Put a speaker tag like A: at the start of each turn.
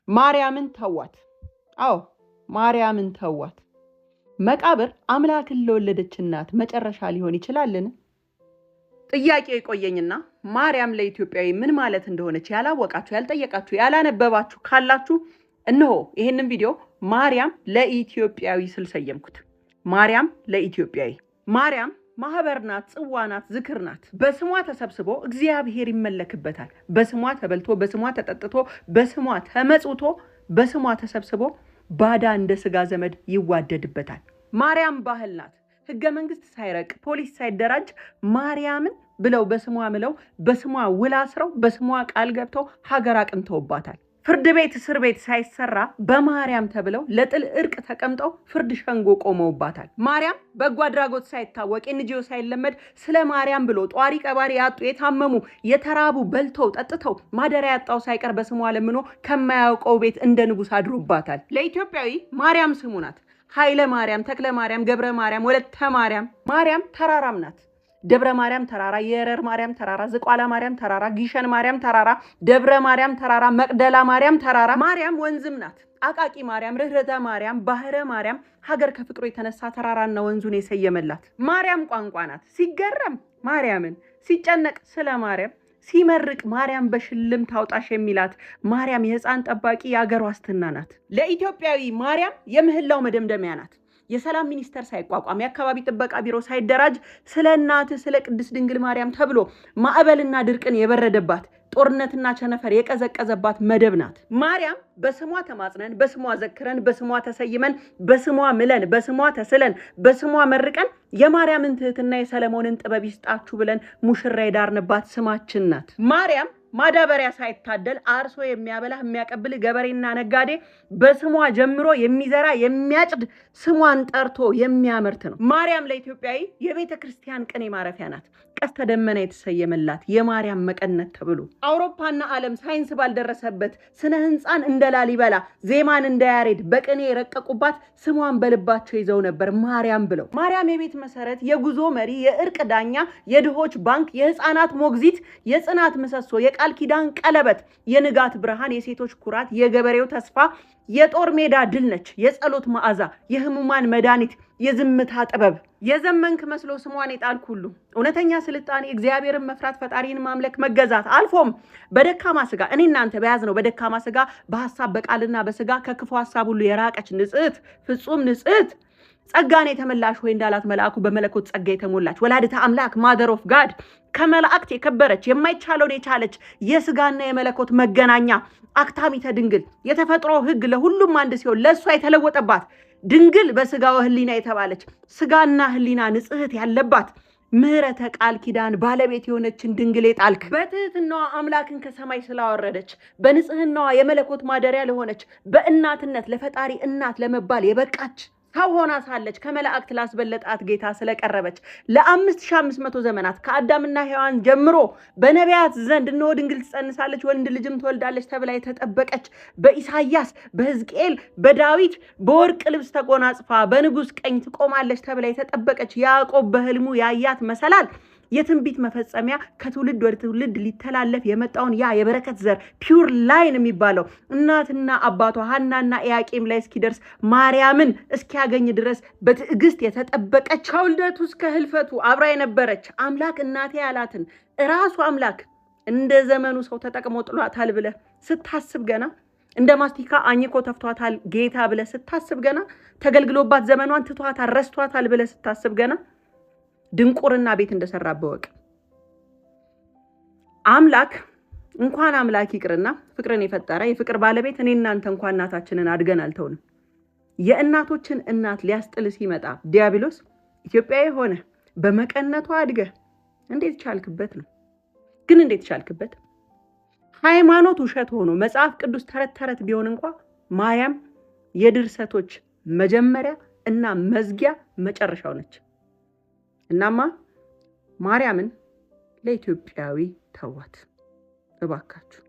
A: ማርያምን ተዋት። አዎ ማርያምን ተዋት። መቃብር አምላክን ለወለደች እናት መጨረሻ ሊሆን ይችላልን? ጥያቄ የቆየኝና ማርያም ለኢትዮጵያዊ ምን ማለት እንደሆነች ያላወቃችሁ፣ ያልጠየቃችሁ፣ ያላነበባችሁ ካላችሁ እነሆ ይሄንን ቪዲዮ ማርያም ለኢትዮጵያዊ ስል ሰየምኩት። ማርያም ለኢትዮጵያዊ። ማርያም ማህበር ናት፣ ጽዋ ናት፣ ዝክር ናት። በስሟ ተሰብስቦ እግዚአብሔር ይመለክበታል። በስሟ ተበልቶ፣ በስሟ ተጠጥቶ፣ በስሟ ተመጽውቶ፣ በስሟ ተሰብስቦ ባዳ እንደ ስጋ ዘመድ ይዋደድበታል። ማርያም ባህል ናት። ህገ መንግስት ሳይረቅ ፖሊስ ሳይደራጅ ማርያምን ብለው በስሟ ምለው በስሟ ውላ አስረው በስሟ ቃል ገብተው ሀገር አቅንተውባታል። ፍርድ ቤት እስር ቤት ሳይሰራ በማርያም ተብለው ለጥል እርቅ ተቀምጠው ፍርድ ሸንጎ ቆመውባታል። ማርያም በጎ አድራጎት ሳይታወቅ ኤንጂኦ ሳይለመድ ስለ ማርያም ብሎ ጧሪ ቀባሪ ያጡ የታመሙ የተራቡ በልተው ጠጥተው ማደሪያ ያጣው ሳይቀር በስሟ ለምኖ ከማያውቀው ቤት እንደ ንጉስ አድሮባታል። ለኢትዮጵያዊ ማርያም ስሙ ናት። ኃይለ ማርያም፣ ተክለ ማርያም፣ ገብረ ማርያም፣ ወለተ ማርያም። ማርያም ተራራም ናት። ደብረ ማርያም ተራራ፣ የረር ማርያም ተራራ፣ ዝቋላ ማርያም ተራራ፣ ጊሸን ማርያም ተራራ፣ ደብረ ማርያም ተራራ፣ መቅደላ ማርያም ተራራ። ማርያም ወንዝም ናት። አቃቂ ማርያም፣ ርህረተ ማርያም፣ ባህረ ማርያም ሀገር ከፍቅሩ የተነሳ ተራራና ወንዙን የሰየመላት። ማርያም ቋንቋ ናት። ሲገረም ማርያምን፣ ሲጨነቅ ስለ ማርያም፣ ሲመርቅ ማርያም በሽልም ታውጣሽ የሚላት ማርያም የህፃን ጠባቂ የአገር ዋስትና ናት። ለኢትዮጵያዊ ማርያም የምህላው መደምደሚያ ናት። የሰላም ሚኒስቴር ሳይቋቋም የአካባቢ ጥበቃ ቢሮ ሳይደራጅ ስለ እናት ስለ ቅድስት ድንግል ማርያም ተብሎ ማዕበልና ድርቅን የበረደባት ጦርነትና ቸነፈር የቀዘቀዘባት መደብ ናት። ማርያም በስሟ ተማጽነን፣ በስሟ ዘክረን፣ በስሟ ተሰይመን፣ በስሟ ምለን፣ በስሟ ተስለን፣ በስሟ መርቀን የማርያምን ትህትና የሰለሞንን ጥበብ ይስጣችሁ ብለን ሙሽራ የዳርንባት ስማችን ናት። ማርያም ማዳበሪያ ሳይታደል አርሶ የሚያበላ የሚያቀብል ገበሬና ነጋዴ በስሟ ጀምሮ የሚዘራ የሚያጭድ ስሟን ጠርቶ የሚያመርት ነው። ማርያም ለኢትዮጵያዊ የቤተ ክርስቲያን ቅኔ ማረፊያ ናት። ቀስተ ደመና የተሰየመላት የማርያም መቀነት ተብሎ አውሮፓና ዓለም ሳይንስ ባልደረሰበት ስነ ህንፃን እንደ ላሊበላ ዜማን እንደ ያሬድ በቅኔ የረቀቁባት ስሟን በልባቸው ይዘው ነበር ማርያም ብለው። ማርያም የቤት መሰረት፣ የጉዞ መሪ፣ የእርቅ ዳኛ፣ የድሆች ባንክ፣ የህፃናት ሞግዚት፣ የጽናት ምሰሶ፣ የቃል ኪዳን ቀለበት፣ የንጋት ብርሃን፣ የሴቶች ኩራት፣ የገበሬው ተስፋ፣ የጦር ሜዳ ድል ነች። የጸሎት መዓዛ፣ የህሙማን መድኃኒት፣ የዝምታ ጥበብ። የዘመንክ መስሎ ስሟን የጣልክ ሁሉ እውነተኛ ስልጣኔ እግዚአብሔርን መፍራት፣ ፈጣሪን ማምለክ፣ መገዛት አልፎም በደካማ ስጋ እኔ እናንተ በያዝነው በደካማ ስጋ በሐሳብ በቃልና በስጋ ከክፉ ሐሳብ ሁሉ የራቀች ንጽሕት ፍጹም ንጽሕት ጸጋን የተመላሽ ሆይ እንዳላት መልአኩ በመለኮት ጸጋ የተሞላች ወላዲተ አምላክ ማደር ኦፍ ጋድ ከመላእክት የከበረች የማይቻለውን የቻለች የስጋና የመለኮት መገናኛ አክታሚተ ድንግል የተፈጥሮ ሕግ ለሁሉም አንድ ሲሆን ለእሷ የተለወጠባት ድንግል በስጋው ህሊና የተባለች ስጋና ህሊና ንጽሕት ያለባት ምህረተ ቃል ኪዳን ባለቤት የሆነችን ድንግል የጣልክ በትህትናዋ አምላክን ከሰማይ ስላወረደች በንጽህናዋ የመለኮት ማደሪያ ለሆነች በእናትነት ለፈጣሪ እናት ለመባል የበቃች ሰው ሆና ሳለች ከመላእክት ላስበለጣት ጌታ ስለቀረበች ለ5500 ዘመናት ከአዳምና ሔዋን ጀምሮ በነቢያት ዘንድ እነሆ ድንግል ትጸንሳለች ወንድ ልጅም ትወልዳለች ተብላ የተጠበቀች በኢሳይያስ በሕዝቅኤል በዳዊት በወርቅ ልብስ ተጎናጽፋ በንጉስ ቀኝ ትቆማለች ተብላ የተጠበቀች ያዕቆብ በህልሙ ያያት መሰላል የትንቢት መፈጸሚያ ከትውልድ ወደ ትውልድ ሊተላለፍ የመጣውን ያ የበረከት ዘር ፒውር ላይን የሚባለው እናትና አባቷ ሐናና ኢያቄም ላይ እስኪደርስ ማርያምን እስኪያገኝ ድረስ በትዕግስት የተጠበቀች ከውልደቱ እስከ ህልፈቱ አብራ የነበረች አምላክ እናቴ ያላትን ራሱ አምላክ እንደ ዘመኑ ሰው ተጠቅሞ ጥሏታል ብለ ስታስብ ገና እንደ ማስቲካ አኝኮ ተፍቷታል ጌታ ብለ ስታስብ ገና ተገልግሎባት ዘመኗን ትቷታል ረስቷታል ብለ ስታስብ ገና ድንቁርና ቤት እንደሰራበት ወቅ አምላክ እንኳን አምላክ ይቅርና ፍቅርን የፈጠረ የፍቅር ባለቤት እኔ እናንተ እንኳን እናታችንን አድገን አልተውንም። የእናቶችን እናት ሊያስጥል ሲመጣ ዲያብሎስ ኢትዮጵያዊ ሆነ በመቀነቷ አድገ እንዴት ቻልክበት ነው? ግን እንዴት ቻልክበት? ሃይማኖት ውሸት ሆኖ መጽሐፍ ቅዱስ ተረት ተረት ቢሆን እንኳን ማርያም የድርሰቶች መጀመሪያ እና መዝጊያ መጨረሻው ነች። እናማ ማርያምን ለኢትዮጵያዊ ተዋት እባካችሁ።